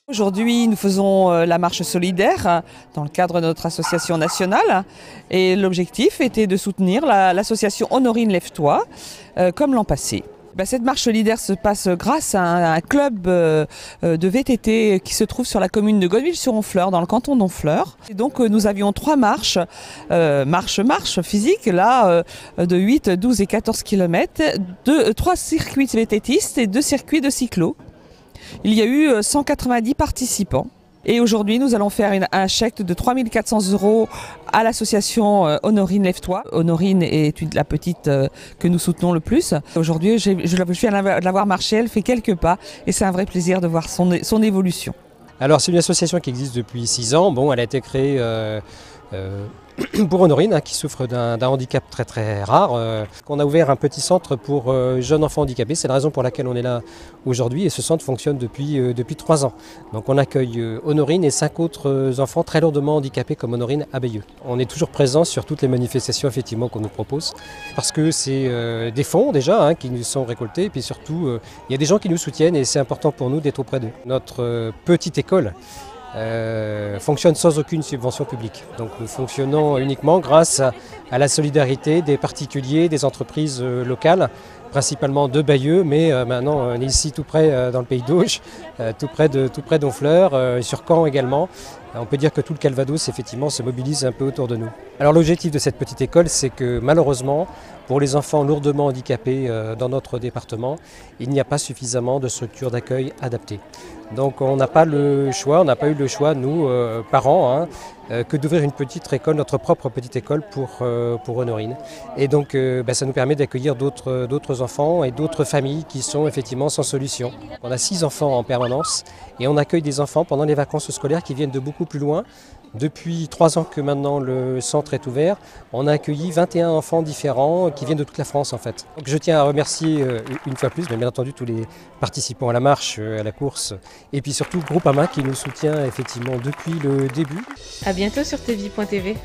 Aujourd'hui, nous faisons la marche solidaire dans le cadre de notre association nationale et l'objectif était de soutenir l'association Honorine Lève-toi comme l'an passé. Cette marche solidaire se passe grâce à un club de VTT qui se trouve sur la commune de Godeville-sur-Honfleur, dans le canton d'Honfleur. Et donc nous avions 3 marches, marche physique, là, de 8, 12 et 14 km, 3 circuits VTTistes et 2 circuits de cyclo. Il y a eu 190 participants. Et aujourd'hui, nous allons faire un chèque de 3 400 € à l'association Honorine Lève-toi. Honorine est la petite que nous soutenons le plus. Aujourd'hui, je viens de la voir marcher, elle fait quelques pas et c'est un vrai plaisir de voir son évolution. Alors c'est une association qui existe depuis 6 ans. Bon, elle a été créée pour Honorine, qui souffre d'un handicap très rare. On a ouvert un petit centre pour jeunes enfants handicapés. C'est la raison pour laquelle on est là aujourd'hui et ce centre fonctionne depuis 3 ans. Donc on accueille Honorine et 5 autres enfants très lourdement handicapés comme Honorine à Bayeux. On est toujours présent sur toutes les manifestations effectivement qu'on nous propose parce que c'est des fonds déjà qui nous sont récoltés et puis surtout il y a des gens qui nous soutiennent et c'est important pour nous d'être auprès d'eux. Notre petite école fonctionne sans aucune subvention publique. Donc nous fonctionnons uniquement grâce à la solidarité des particuliers, des entreprises locales, principalement de Bayeux, mais maintenant on est ici tout près dans le pays d'Auge, tout près d'Honfleur, sur Caen également. On peut dire que tout le Calvados effectivement se mobilise un peu autour de nous. Alors l'objectif de cette petite école, c'est que malheureusement, pour les enfants lourdement handicapés dans notre département, il n'y a pas suffisamment de structures d'accueil adaptées. Donc on n'a pas le choix, on n'a pas eu le choix, nous, parents, que d'ouvrir une petite école, notre propre petite école pour Honorine. Et donc ça nous permet d'accueillir d'autres enfants et d'autres familles qui sont effectivement sans solution. On a 6 enfants en permanence et on accueille des enfants pendant les vacances scolaires qui viennent de beaucoup plus loin. Depuis 3 ans que maintenant le centre est ouvert, on a accueilli 21 enfants différents qui viennent de toute la France en fait. Donc je tiens à remercier une fois plus, mais bien entendu tous les participants à la marche, à la course, et puis surtout Groupama qui nous soutient effectivement depuis le début. À bientôt sur tvie.tv.